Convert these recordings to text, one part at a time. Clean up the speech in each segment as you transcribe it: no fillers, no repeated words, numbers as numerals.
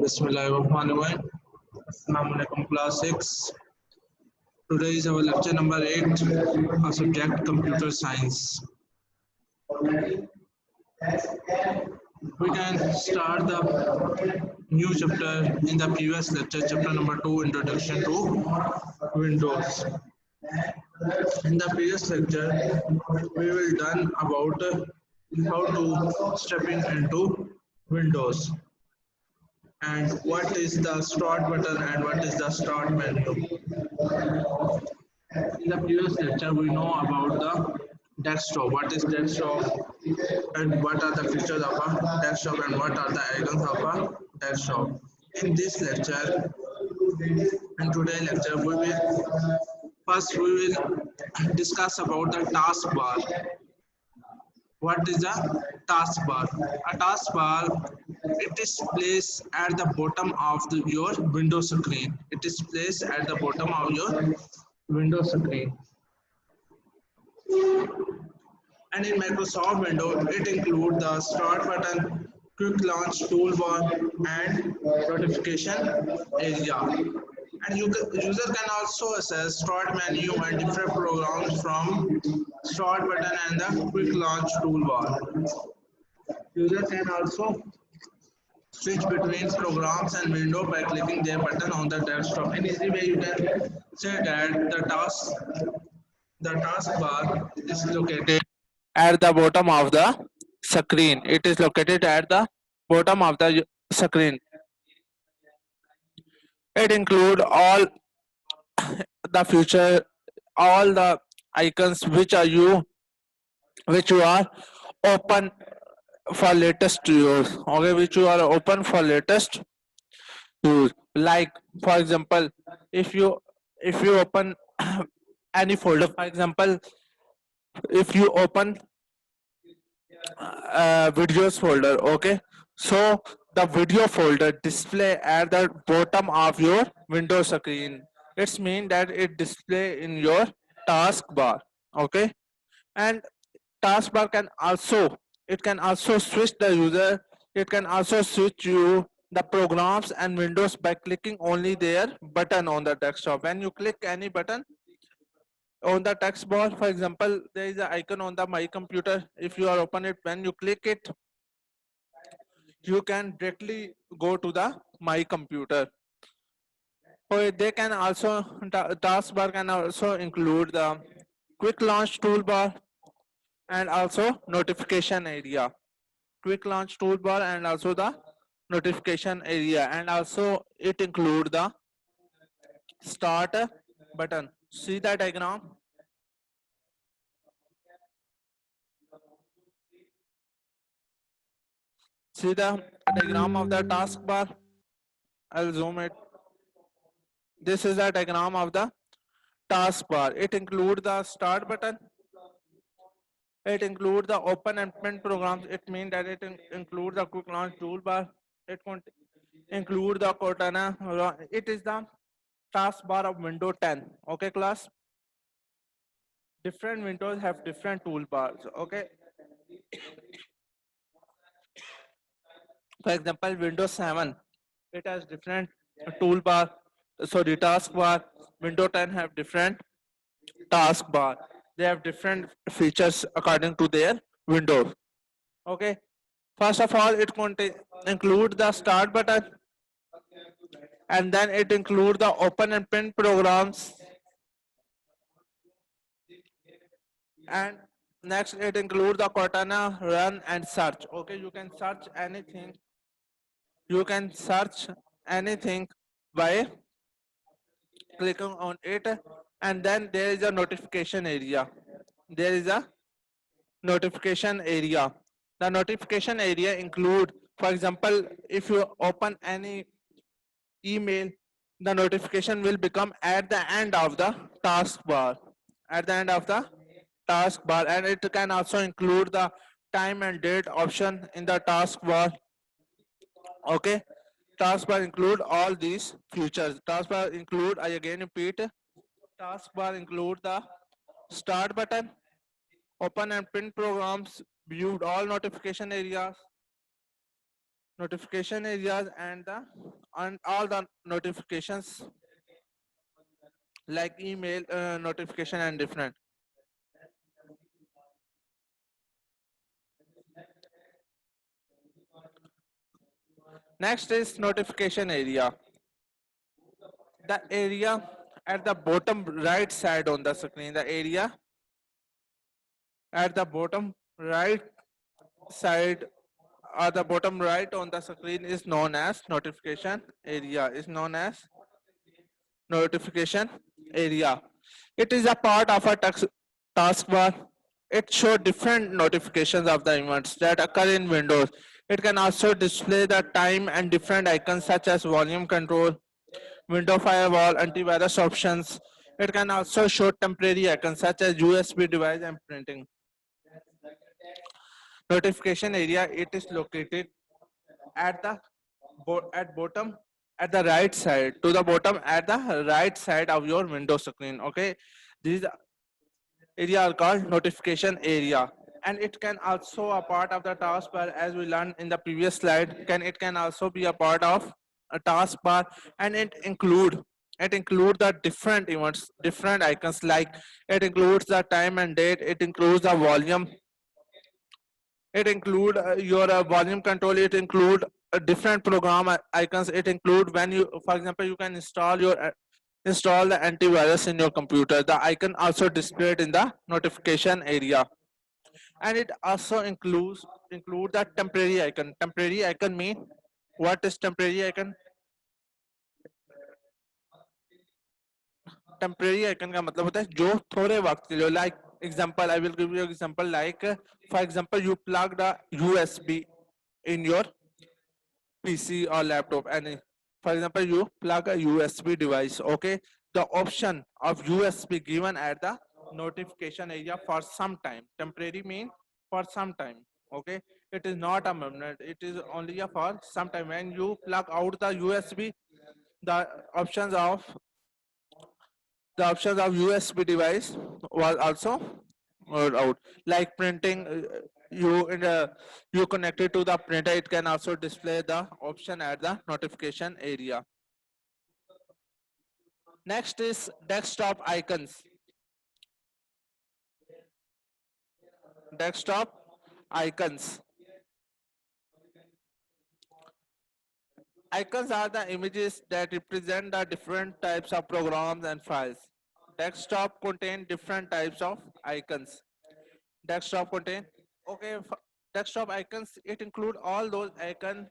Bismillahirrahmanirrahim. Assalamualaikum class 6. Today is our lecture number 8, our subject computer science. We can start the new chapter in the previous lecture, chapter number 2, introduction to Windows. In the previous lecture, we will done about how to stepping into Windows and what is the start button and what is the start menu. In the previous lecture, we know about the desktop. What is desktop and what are the features of a desktop and what are the icons of a desktop. In this lecture, in today's lecture, we will discuss about the taskbar. What is a taskbar? A taskbar, it is placed at the bottom of your Windows screen. It is placed at the bottom of your Windows screen. And in Microsoft Windows, it includes the start button, quick launch toolbar, and notification area. And user can also access start menu and different programs from start button and the quick launch toolbar. User can also switch between programs and window by clicking their button on the desktop. In easy way, you can say that the taskbar is located at the bottom of the screen. It is located at the bottom of the screen. It includes all the feature, all the icons which you are open for latest use. Okay, which you are open for latest use. Like for example, if you open any folder, for example, if you open videos folder, okay, so the video folder display at the bottom of your Windows screen. It's mean that it display in your taskbar, okay. And taskbar can also, it can also switch the user, it can also switch you the programs and windows by clicking only their button on the desktop. When you click any button on the text bar, for example, there is an icon on the my computer. If you are open it, when you click it, you can directly go to the my computer. Or they can also, taskbar can also include the quick launch toolbar and also notification area. Quick launch toolbar and also the notification area, and also it include the start button. See the diagram. See the diagram of the taskbar. I'll zoom it. This is the diagram of the taskbar. It includes the start button. It includes the open and print programs. It means that it includes the quick launch toolbar. It include the Cortana. It is the taskbar of Windows 10. Okay, class. Different Windows have different toolbars. Okay. For example, Windows 7, it has different toolbar. Sorry, taskbar. Windows 10 have different taskbar. They have different features according to their Windows. Okay. First of all, it include the start button, and then it include the open and print programs, and next it includes the Cortana, run and search. Okay, you can search anything. You can search anything by clicking on it, and then there is a notification area. There is a notification area. The notification area include, for example, if you open any email, the notification will become at the end of the taskbar. At the end of the taskbar, and it can also include the time and date option in the taskbar. Okay, taskbar include all these features. Taskbar include, I again repeat, taskbar include the start button, open and print programs, viewed all notification areas, notification areas and all the notifications like email notification and different. Next is notification area. The area at the bottom right side on the screen, the area at the bottom right side or the bottom right on the screen is known as notification area, is known as notification area. It is a part of a taskbar. It shows different notifications of the events that occur in Windows. It can also display the time and different icons such as volume control, window firewall, antivirus options. It can also show temporary icons such as USB device and printing. Notification area, it is located at the bottom at the right side, to the bottom at the right side of your Windows screen. Okay, these area are called notification area, and it can also a part of the taskbar, as we learned in the previous slide. It can also be a part of a taskbar, and it include the different events, different icons, like it includes the time and date, it includes the volume, it include your volume control, it include different program icons, it include when you, for example, you can install the antivirus in your computer. The icon also displayed in the notification area, and it also include the temporary icon. Temporary icon mean, what is temporary icon? Temporary icon का मतलब होता है जो थोड़े वक्त के लिए, like example, I will give you example, like for example you plugged a USB in your PC or laptop, and for example you plug a USB device. Okay, the option of USB given at the notification area for some time. Temporary mean for some time. Okay, it is not a permanent, it is only a for some time. When you plug out the USB, the options of USB device was also out, like printing. You in a, you connected to the printer, it can also display the option at the notification area. Next is desktop icons. Desktop icons. Icons are the images that represent the different types of programs and files. Desktop contain different types of icons. Desktop contain, okay, desktop icons, it include all those icons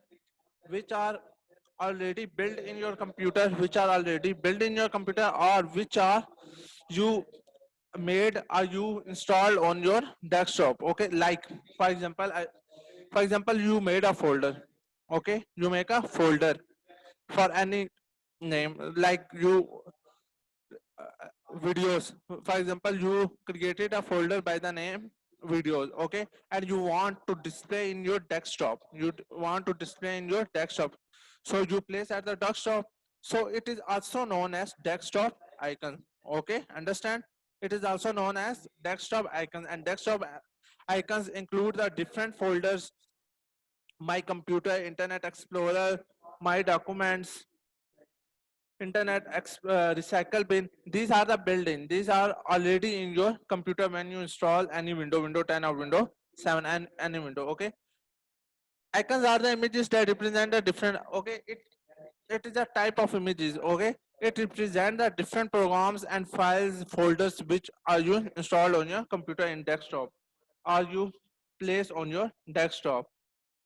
which are already built in your computer, or which are you made or you installed on your desktop. Okay, like for example you made a folder. Okay, you make a folder for any name, like you videos. For example, you created a folder by the name videos. Okay, and you want to display in your desktop, so you place at the desktop, so it is also known as desktop icon. Okay, understand, it is also known as desktop icon. And desktop icons include the different folders: my computer, internet explorer, my documents, recycle bin. These are the built-in, these are already in your computer when you install any window 10 or window 7, and any window. Okay, icons are the images that represent a different, okay, it is a type of images. Okay, it represents the different programs and files, folders which are you installed on your computer in desktop, or you place on your desktop.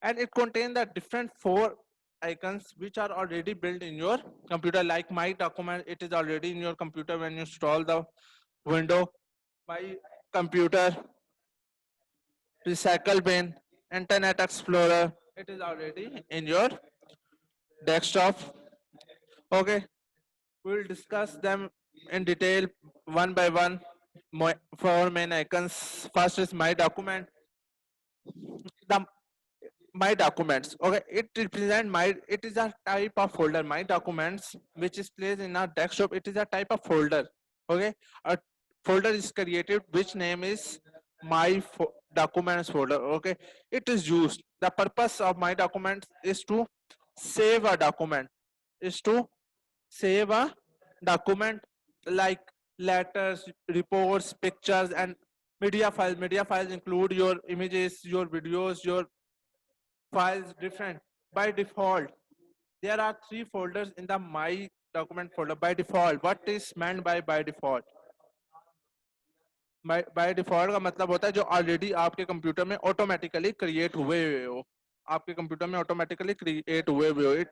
And it contains the different four icons which are already built in your computer, like my document, it is already in your computer when you install the window. My computer, recycle bin, internet explorer, it is already in your desktop. Okay, we'll discuss them in detail one by one. Four main icons. First is my document. The my documents, okay, it represent my, it is a type of folder. My documents which is placed in our desktop, it is a type of folder. Okay, a folder is created which name is my documents folder. Okay, it is used, the purpose of my documents is to save a document, is to save a document like letters, reports, pictures, and media files. Media files include your images, your videos, your files. Different by default there are three folders in the my document folder by default. What is meant by default? By default का मतलब होता है जो already आपके computer में automatically create हुए हुए हो, आपके कंप्यूटर में ऑटोमेटिकली क्रिएट हुए हुए हो. It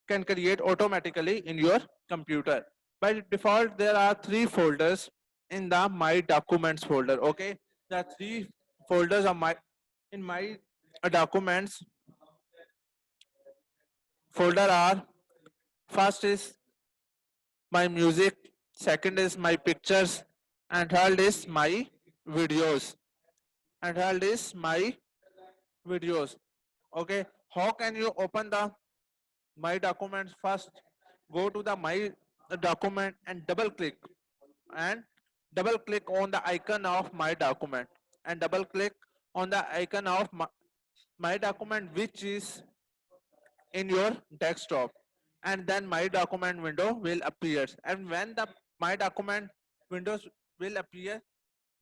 can create automatically in your computer. By default there are three folders in the my documents folder. Okay, there are three folders of my in my documents folder are: first is my music, second is my pictures, and third is my videos, and third is my videos. Okay, how can you open the my documents? First go to the my document and double click on the icon of my document, and double click on the icon of my document which is in your desktop, and then my document window will appear. And when the my document windows will appear,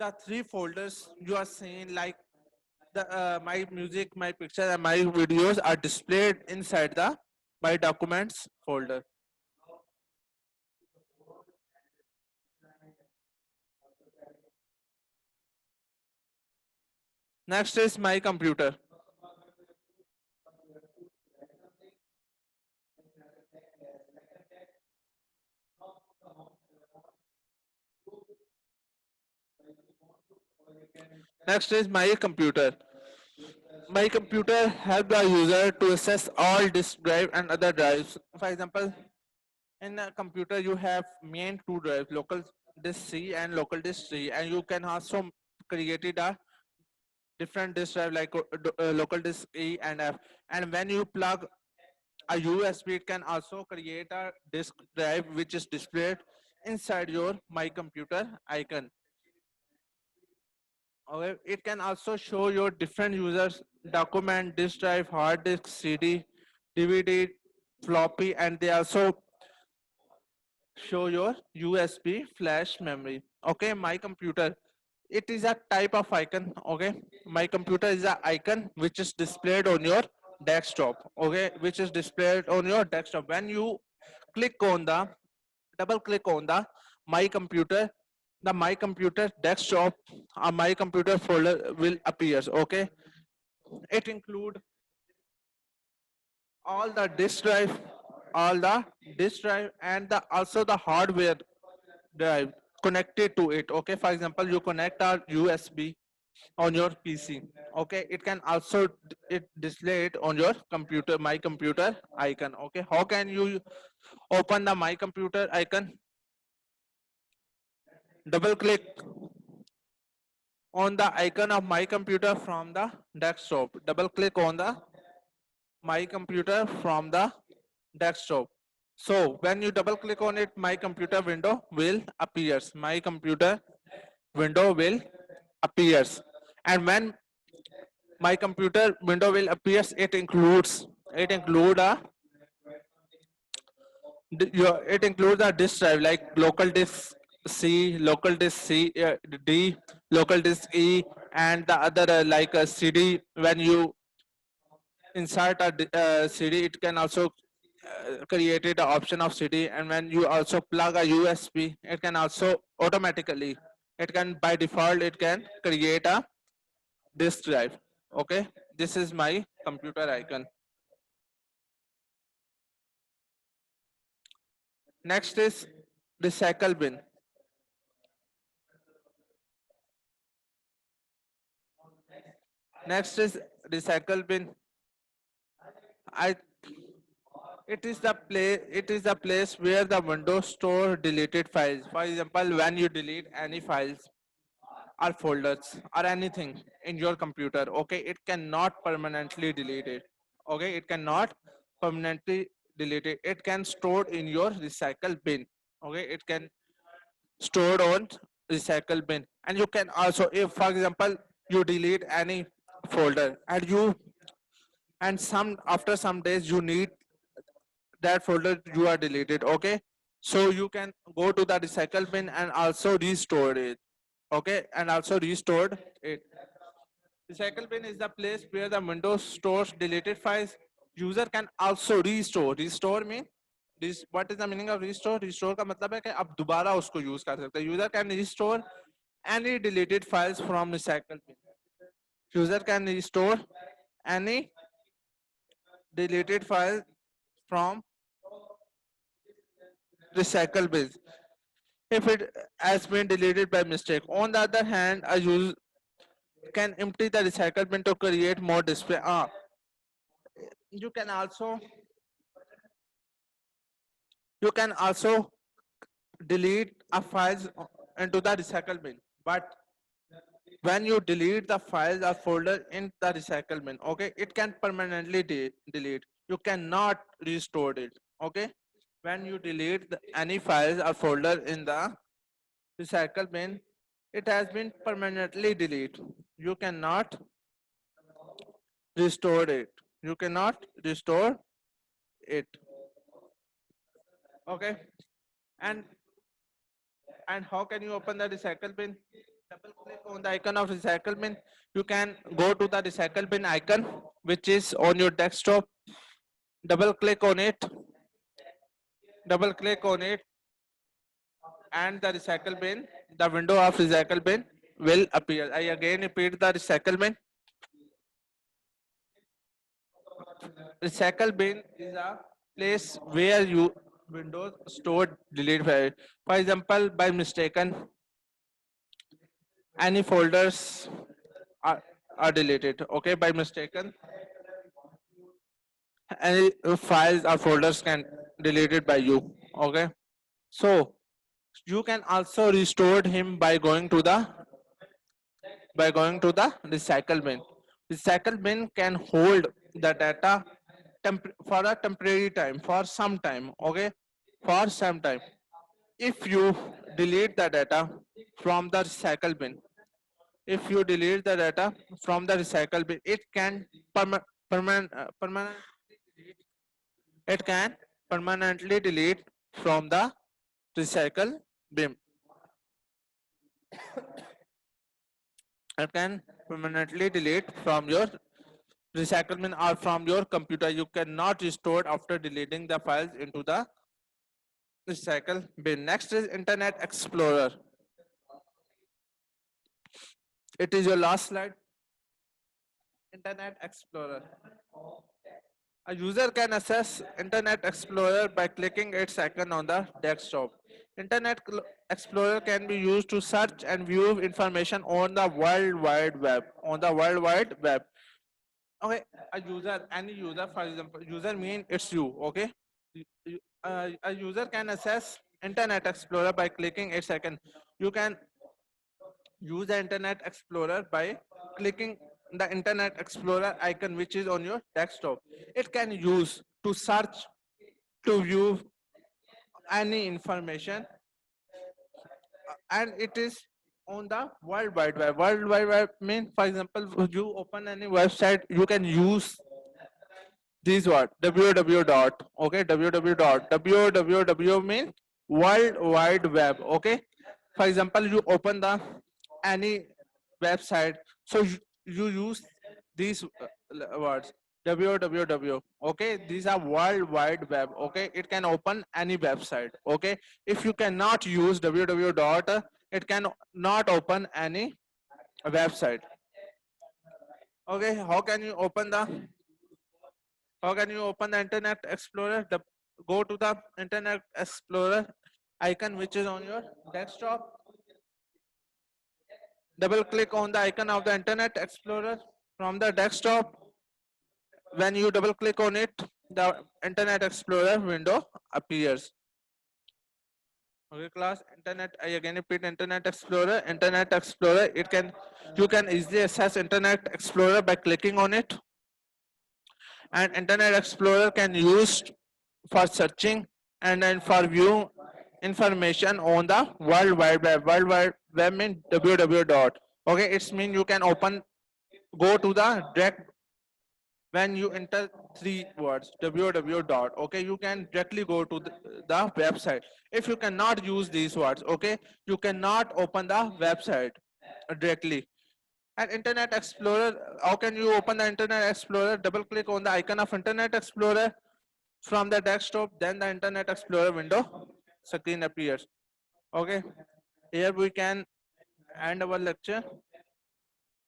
the three folders you are seeing, like the my music, my picture, and my videos, are displayed inside the my documents folder. Next is my computer. Next is my computer. My computer help the user to access all disk drive and other drives. For example, in a computer you have main two drives, local disk C and local disk C, and you can also create a different disk drive like local disk E and F. And when you plug a USB, it can also create a disk drive which is displayed inside your my computer icon. Okay, it can also show your different users document, disk drive, hard disk, CD, DVD, floppy, and they also show your USB flash memory. Okay, my computer, it is a type of icon. Okay, my computer is an icon which is displayed on your desktop. Okay, which is displayed on your desktop. When you click on the double click on my computer, the my computer desktop or my computer folder will appears. Okay, it include all the disk drive, all the disk drive, and the also the hardware drive connected to it. Okay, for example, you connect a USB on your PC. Okay, it can also it display it on your computer my computer icon. Okay, how can you open the my computer icon? Double click on the icon of my computer from the desktop. Double click on the my computer from the desktop. So when you double click on it, my computer window will appears. My computer window will appears. And when my computer window will appears, it include a it includes a disk drive like local disk C, local disk C, D, local disk E, and the other like a CD. When you insert a CD, it can also created the option of CD. And when you also plug a USB, it can also automatically, it can by default, it can create a disk drive. Okay, this is my computer icon. Next is recycle bin. Next is recycle bin. I it is the place where the Windows store deleted files. For example, when you delete any files or folders or anything in your computer, okay, it cannot permanently delete it. Okay, it cannot permanently delete it. It can store in your recycle bin. Okay, it can stored on recycle bin. And you can also, if for example you delete any folder, and some after some days you need that folder you are deleted. Okay, so you can go to the recycle bin and also restore it. Okay, and also restored it. Recycle bin is the place where the Windows stores deleted files. User can also restore. Restore mean this. What is the meaning of restore? Restore का मतलब है कि आप दोबारा उसको use कर सकते हैं. User can restore any deleted files from recycle bin. User can restore any deleted file from recycle bin if it has been deleted by mistake. On the other hand, a user can empty the recycle bin to create more display. You can also you can also delete a files into the recycle bin, but when you delete the files or folder in the recycle bin, okay, it can permanently delete. You cannot restore it. Okay, when you delete any files or folder in the recycle bin, it has been permanently deleted. You cannot restore it. You cannot restore it. Okay, and how can you open the recycle bin? Double click on the icon of recycle bin. You can go to the recycle bin icon which is on your desktop. Double click on it. Double click on it, and the recycle bin, the window of recycle bin will appear. I again repeat, the recycle bin. Recycle bin is a place where you Windows store delete file. For example, by mistaken, any folders are deleted. Okay, by mistaken, any files or folders can deleted by you. Okay, so you can also restore him by going to the recycle bin. Recycle bin can hold the data for a temporary time, for some time. Okay, for some time. If you delete the data from the recycle bin, if you delete the data from the recycle bin, it can permanent it can permanently delete from the recycle bin. It can permanently delete from your recycle bin or from your computer. You cannot restore after deleting the files into the recycle bin. Next is Internet Explorer. It is your last slide. Internet Explorer. A user can access Internet Explorer by clicking its icon on the desktop. Internet Explorer can be used to search and view information on the World Wide Web. On the World Wide Web. Okay, any user, for example, user mean it's you. Okay, a user can access Internet Explorer by clicking its icon. You can use the Internet Explorer by clicking the Internet Explorer icon which is on your desktop. It can use to search, to view any information, and it is on the World Wide Web. World Wide Web means, for example, you open any website, you can use these word www dot. Okay, www means World Wide Web. Okay, for example, you open the any website, so you use these words www. Okay, these are World Wide Web. Okay, it can open any website. Okay, if you cannot use www dot, it can not open any website. Okay, how can you open the Internet Explorer? Go to the Internet Explorer icon which is on your desktop. Double click on the icon of the Internet Explorer from the desktop. When you double click on it, the Internet Explorer window appears. Okay, class. I again repeat, Internet Explorer. Internet Explorer. You can easily access Internet Explorer by clicking on it. And Internet Explorer can use for searching and then for viewing information on the World Wide Web. World Wide Web means www dot. Okay, it's mean you can go to the direct when you enter three words www dot. Okay, you can directly go to the website. If you cannot use these words, okay, you cannot open the website directly. And Internet Explorer, how can you open the Internet Explorer? Double click on the icon of Internet Explorer from the desktop, then the Internet Explorer window screen appears. Okay, here we can end our lecture.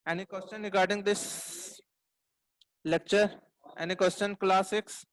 Any question regarding this lecture? Any question, class 6?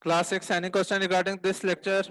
Class 6, any question regarding this lecture?